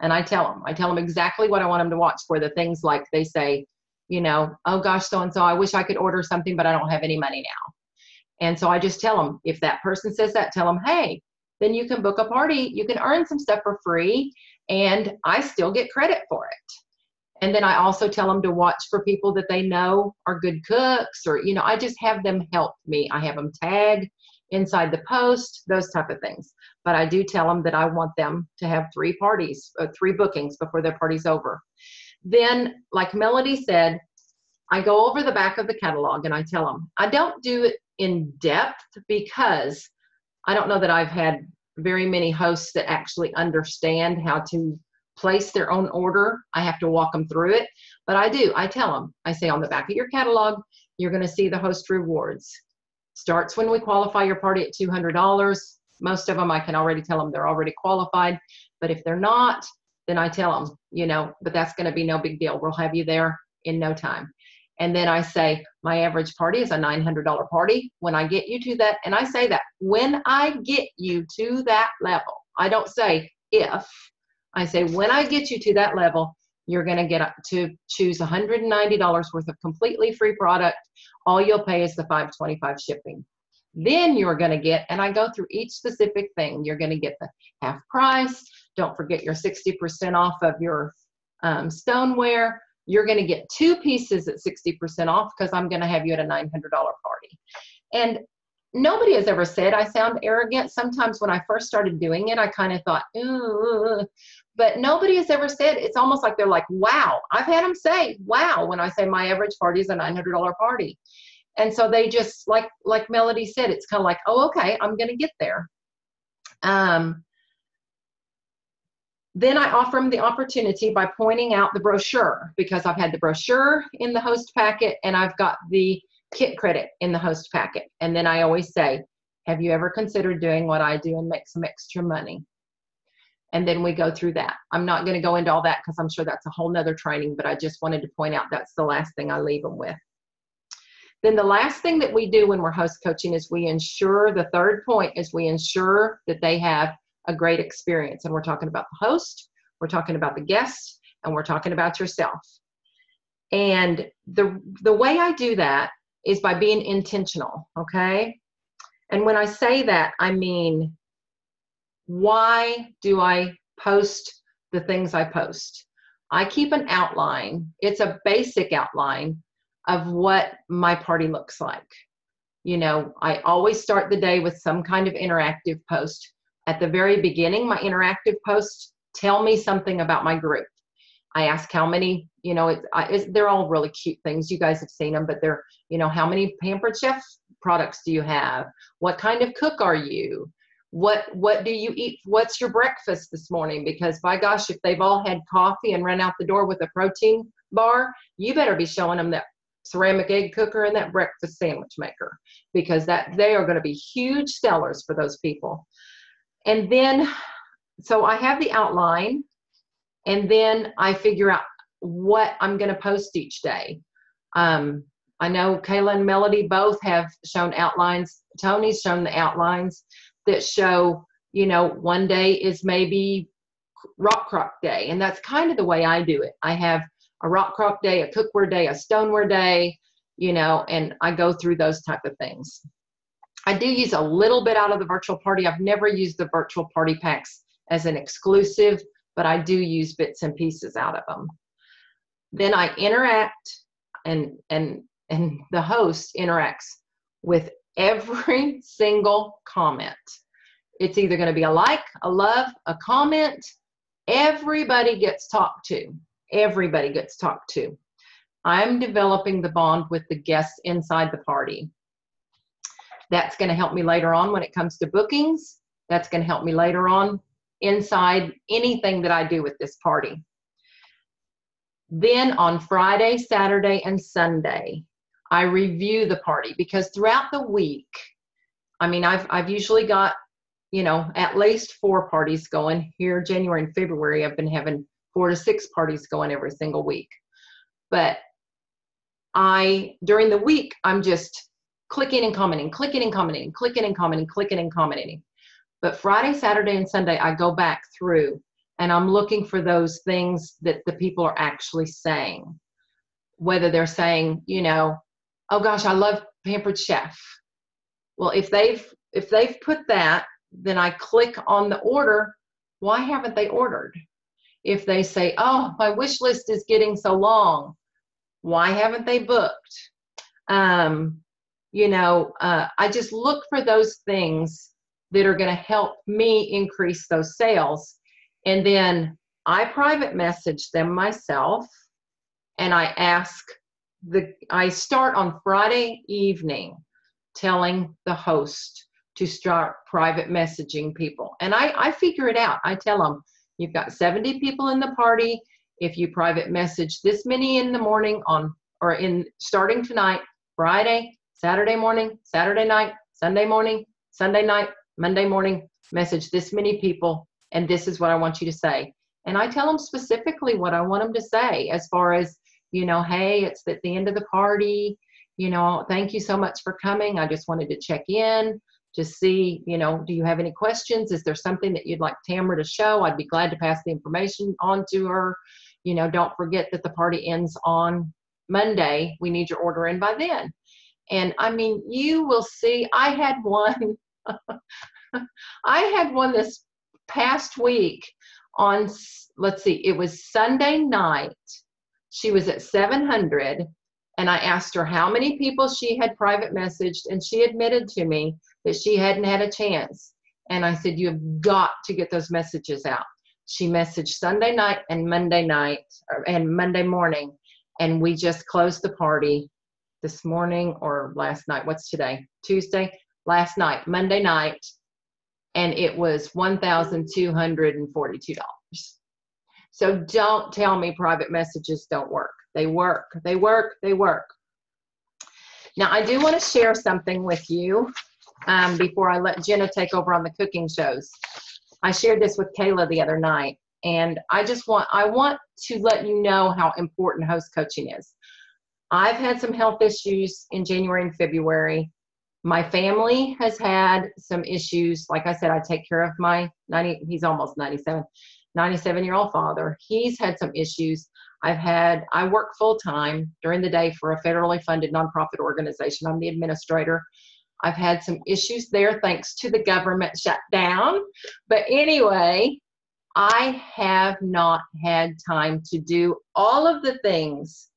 and I tell them exactly what I want them to watch for. The things like they say, you know, oh gosh, so-and-so, I wish I could order something, but I don't have any money now. And so I just tell them, if that person says that, tell them, hey, then you can book a party. You can earn some stuff for free, and I still get credit for it. And then I also tell them to watch for people that they know are good cooks, or, you know, I just have them help me. I have them tag inside the post, those type of things. But I do tell them that I want them to have 3 parties, 3 bookings before their party's over. Then, like Melody said, I go over the back of the catalog and I tell them, I don't do it in depth because I don't know that I've had very many hosts that actually understand how to place their own order. I have to walk them through it, but I do. I tell them, I say on the back of your catalog, you're going to see the host rewards. Starts when we qualify your party at $200. Most of them, I can already tell them they're already qualified, but if they're not, then I tell them, you know, but that's going to be no big deal. We'll have you there in no time. And then I say, my average party is a $900 party. When I get you to that, and I say that, when I get you to that level, I don't say if, I say, when I get you to that level, you're going to get to choose $190 worth of completely free product. All you'll pay is the $525 shipping. Then you're going to get, and I go through each specific thing, you're going to get the half price. Don't forget your 60% off of your stoneware. You're going to get 2 pieces at 60% off because I'm going to have you at a $900 party. And nobody has ever said I sound arrogant. Sometimes when I first started doing it, I kind of thought, ooh, but nobody has ever said, it's almost like they're like, wow. I've had them say, wow, when I say my average party is a $900 party. And so they just, like Melody said, it's kind of like, oh, okay, I'm going to get there. Then I offer them the opportunity by pointing out the brochure, because I've had the brochure in the host packet and I've got the kit credit in the host packet. And then I always say, have you ever considered doing what I do and make some extra money? And then we go through that. I'm not going to go into all that because I'm sure that's a whole nother training, but I just wanted to point out that's the last thing I leave them with. Then the last thing that we do when we're host coaching is we ensure, the third point is we ensure that they have a great experience. And we're talking about the host, we're talking about the guest, and we're talking about yourself. And the way I do that is by being intentional, okay? And when I say that, I mean, why do I post the things I post? I keep an outline. It's a basic outline of what my party looks like. You know, I always start the day with some kind of interactive post. At the very beginning, my interactive posts tell me something about my group. I ask how many, you know, they're all really cute things. You guys have seen them, but they're, you know, how many Pampered Chef products do you have? What kind of cook are you? What do you eat? What's your breakfast this morning? Because by gosh, if they've all had coffee and run out the door with a protein bar, you better be showing them that ceramic egg cooker and that breakfast sandwich maker, because they are going to be huge sellers for those people. And then, so I have the outline, and then I figure out what I'm going to post each day. I know Kayla and Melody both have shown outlines. Tony's shown the outlines that show, you know, one day is maybe rock crock day. And that's kind of the way I do it. I have a rock crock day, a cookware day, a stoneware day, you know, and I go through those type of things. I do use a little bit out of the virtual party. I've never used the virtual party packs as an exclusive, but I do use bits and pieces out of them. Then I interact, and the host interacts with every single comment. It's either going to be a like, a love, a comment. Everybody gets talked to. Everybody gets talked to. I'm developing the bond with the guests inside the party. That's going to help me later on when it comes to bookings. That's going to help me later on inside anything that I do with this party. Then on Friday, Saturday, and Sunday, I review the party, because throughout the week, I mean, I've usually got, you know, at least 4 parties going. Here, January and February, I've been having 4 to 6 parties going every single week. But during the week, I'm just clicking and commenting, clicking and commenting, clicking and commenting, clicking and commenting. But Friday, Saturday, and Sunday, I go back through and I'm looking for those things that the people are actually saying. Whether they're saying, you know, oh gosh, I love Pampered Chef. Well, if they've put that, then I click on the order. Why haven't they ordered? If they say, oh, my wish list is getting so long, why haven't they booked? You know, I just look for those things that are going to help me increase those sales. And then I private message them myself, and I start on Friday evening telling the host to start private messaging people. And I figure it out. I tell them, you've got 70 people in the party. If you private message this many in the morning starting tonight, Friday, Saturday morning, Saturday night, Sunday morning, Sunday night, Monday morning, message this many people, and this is what I want you to say. And I tell them specifically what I want them to say, as far as, you know, hey, it's at the end of the party, you know, thank you so much for coming. I just wanted to check in to see, you know, do you have any questions? Is there something that you'd like Tamara to show? I'd be glad to pass the information on to her. You know, don't forget that the party ends on Monday. We need your order in by then. And I mean, you will see, I had one this past week on, let's see, it was Sunday night. She was at 700, and I asked her how many people she had private messaged, and she admitted to me that she hadn't had a chance. And I said, you have got to get those messages out. She messaged Sunday night and Monday night and Monday morning, and we just closed the party this morning or last night. What's today? Tuesday? Last night, Monday night, and it was $1,242. So don't tell me private messages don't work. They work. They work. They work. Now, I do want to share something with you before I let Jenna take over on the cooking shows. I shared this with Kayla the other night, and I want to let you know how important host coaching is. I've had some health issues in January and February. My family has had some issues. Like I said, I take care of my he's almost 97-year-old father. He's had some issues. I work full time during the day for a federally funded nonprofit organization. I'm the administrator. I've had some issues there thanks to the government shutdown. But anyway, I have not had time to do all of the things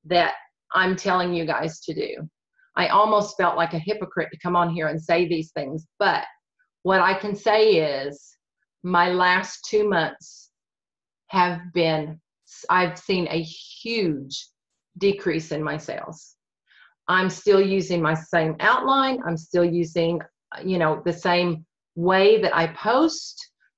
that I'm telling you guys to do. I almost felt like a hypocrite to come on here and say these things, but what I can say is my last 2 months have been, I've seen a huge decrease in my sales. I'm still using my same outline. I'm still using, the same way that I post.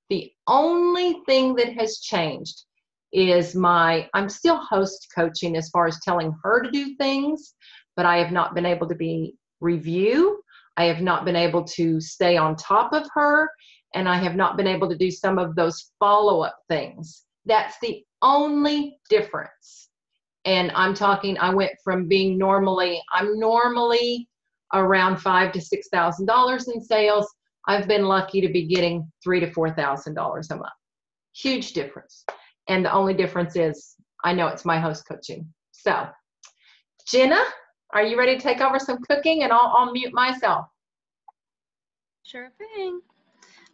The only thing that has changed is I'm still host coaching as far as telling her to do things, but I have not been able to review. I have not been able to stay on top of her, and I have not been able to do some of those follow-up things. That's the only difference. And I'm talking, I went from I'm normally around $5,000 to $6,000 in sales. I've been lucky to be getting $3,000 to $4,000 a month. Huge difference. And the only difference is I know it's my host coaching. So, Jenna, are you ready to take over some cooking? And I'll mute myself. Sure thing.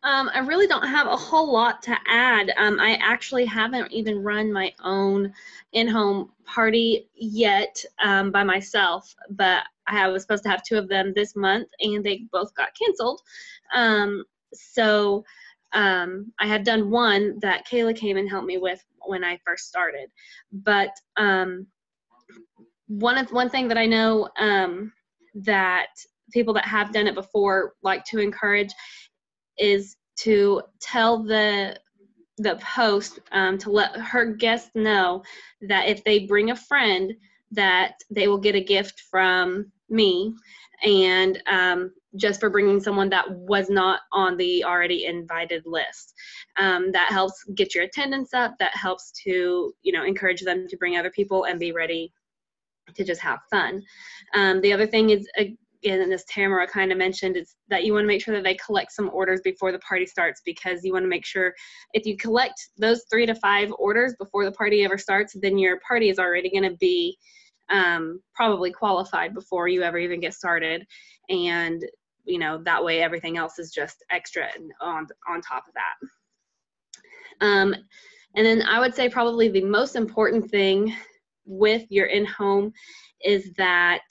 I really don't have a whole lot to add. I actually haven't even run my own in-home party yet by myself, but I was supposed to have 2 of them this month, and they both got canceled. So I had done one that Kayla came and helped me with when I first started. But one thing that I know that people that have done it before like to encourage is to tell the host to let her guests know that if they bring a friend, that they will get a gift from me, and just for bringing someone that was not on the already invited list. That helps get your attendance up. That helps to encourage them to bring other people and be ready to just have fun. The other thing is, and as Tamara kind of mentioned, is that you want to make sure that they collect some orders before the party starts, because you want to make sure if you collect those 3 to 5 orders before the party ever starts, then your party is already going to be probably qualified before you ever even get started. And, that way everything else is just extra on top of that. And then I would say probably the most important thing with your in-home is that,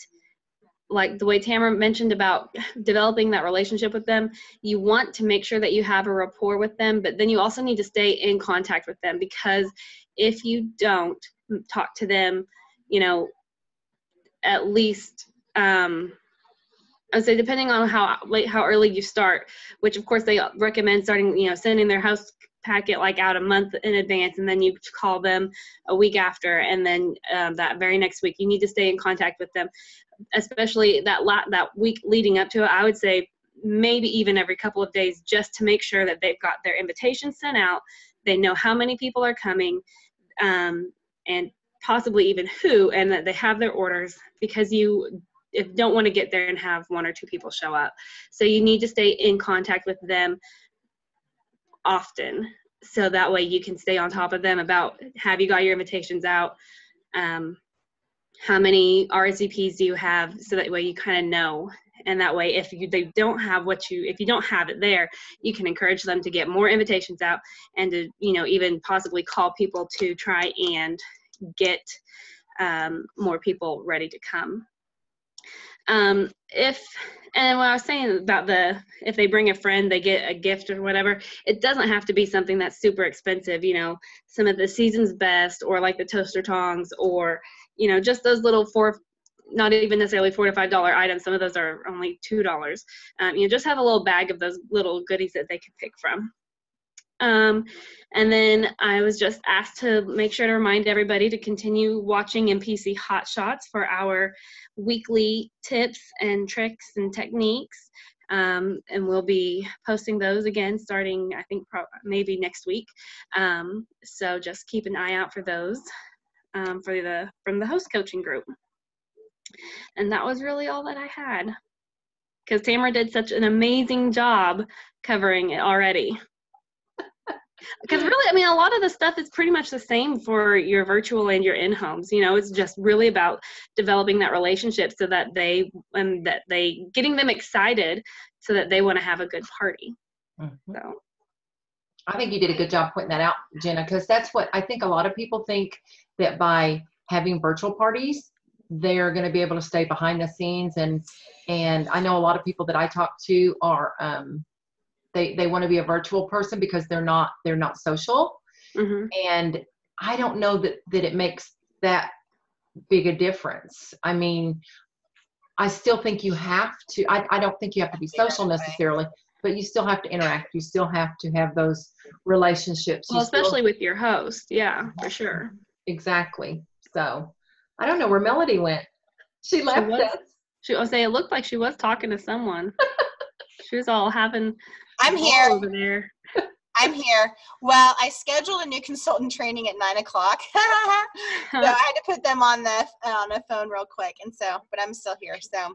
like the way Tamara mentioned about developing that relationship with them, you want to make sure that you have a rapport with them, but then you also need to stay in contact with them, because if you don't talk to them, at least, I would say depending on how early you start, which of course they recommend starting, sending their house packet like out a month in advance, and then you call them a week after, and then that very next week you need to stay in contact with them, especially that week leading up to it. I would say maybe even every couple of days, just to make sure that they've got their invitation sent out, they know how many people are coming, and possibly even who, and that they have their orders, because you don't want to get there and have 1 or 2 people show up. So you need to stay in contact with them often, so that way you can stay on top of them about, have you got your invitations out, how many RSVPs do you have, so that way you kind of know. And that way if you don't have it there, you can encourage them to get more invitations out, and to even possibly call people to try and get more people ready to come. And what I was saying about if they bring a friend, they get a gift or whatever, it doesn't have to be something that's super expensive. Some of the Season's Best, or like the toaster tongs, or, just those little not even necessarily $4 to $5 items. Some of those are only $2. Just have a little bag of those little goodies that they can pick from. And then I was just asked to make sure to remind everybody to continue watching NPC Hot Shots for our weekly tips and tricks and techniques. And we'll be posting those again starting, I think, maybe next week. So just keep an eye out for those from the host coaching group. And that was really all that I had, because Tamara did such an amazing job covering it already. Because really, I mean, a lot of the stuff is pretty much the same for your virtual and your in-homes. You know, it's just really about developing that relationship so that getting them excited so that they want to have a good party. Mm-hmm. So I think you did a good job pointing that out, Jenna, because that's what I think a lot of people think, that by having virtual parties, they're going to be able to stay behind the scenes. And I know a lot of people that I talk to are, they want to be a virtual person because they're not social. mm-hmm. And I don't know that it makes that big a difference. I mean, I still think you have to, I don't think you have to be social necessarily, but you still have to interact. You still have to have those relationships. Well, especially with your host. Yeah, for sure. Exactly. So I don't know where Melody went. She left us. I'll say it looked like she was talking to someone. She was all having I'm here over there. I'm here. Well, I scheduled a new consultant training at 9:00. So I had to put them on the phone real quick. And so, but I'm still here. So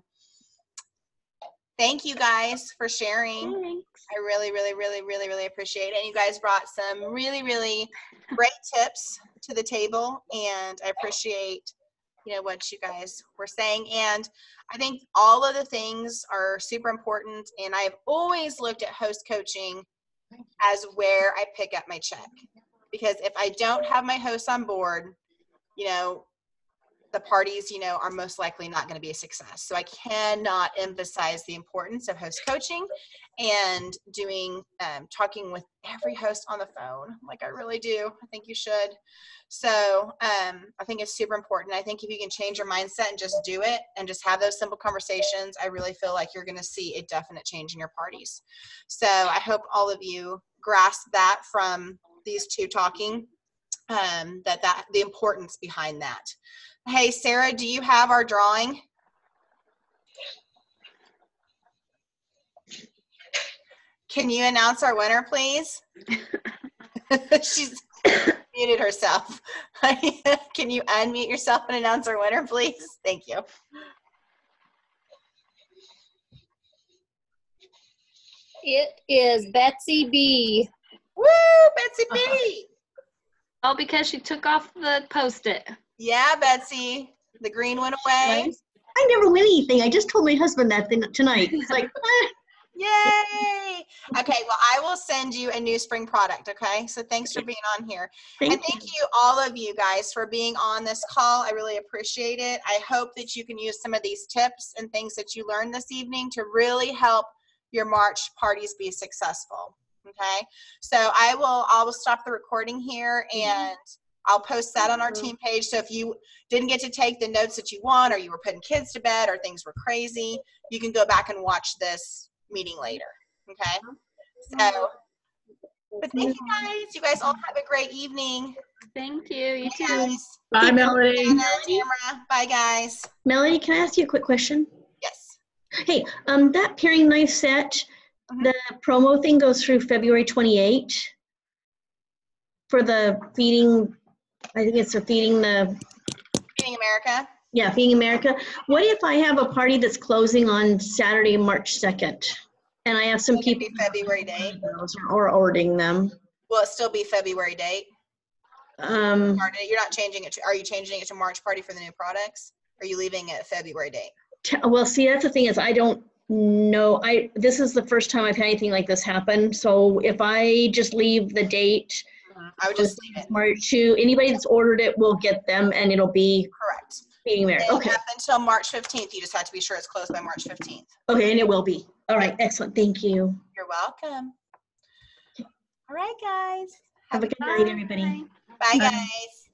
thank you guys for sharing. Thanks. I really, really, really, really, really appreciate it. And you guys brought some really, really great tips to the table. And I appreciate, what you guys were saying. And I think all of the things are super important. And I've always looked at host coaching as where I pick up my check. Because if I don't have my hosts on board, the parties, are most likely not going to be a success. So I cannot emphasize the importance of host coaching and doing, talking with every host on the phone. Like I really do. I think you should. So I think it's super important. I think if you can change your mindset and just do it and just have those simple conversations, I really feel like you're going to see a definite change in your parties. So I hope all of you grasp that from these two talking, that the importance behind that. Hey, Sarah, do you have our drawing? Can you announce our winner, please? She's muted herself. Can you unmute yourself and announce our winner, please? Thank you. It is Betsy B. Woo, Betsy B. Oh, because she took off the Post-it. Yeah, Betsy. The green went away. I never win anything. I just told my husband that tonight. It's like, Yay! Okay, well, I will send you a new spring product, okay? So thanks for being on here. And thank you, all of you guys, for being on this call. I really appreciate it. I hope that you can use some of these tips and things that you learned this evening to really help your March parties be successful, okay? So I will stop the recording here, and I'll post that on our team page. So if you didn't get to take the notes that you want, or you were putting kids to bed, or things were crazy, you can go back and watch this meeting later. Okay. So, but thank you guys. You guys all have a great evening. Thank you. You too. Guys. bye, Melody. Anna, Tamara. Bye, guys. Melody, can I ask you a quick question? Yes. Hey, that paring knife set, the promo thing goes through February 28th for the feeding. I think it's for Feeding America. Yeah, Feeding America. What if I have a party that's closing on Saturday, March 2nd, and I have some people February date or ordering them? Will it still be February date? You're not changing it. Are you changing it to March party for the new products? Or are you leaving it February date? Well, see, that's the thing is I don't know. This is the first time I've had anything like this happen. So if I just leave the date, I would just leave it. March 2. Anybody that's ordered it will get them, and it'll be correct. Feeding America. Okay. Up until March 15th, you just have to be sure it's closed by March 15th. Okay, and it will be. All right, excellent. Thank you. You're welcome. All right, guys. Have a good night, everybody. Bye, guys.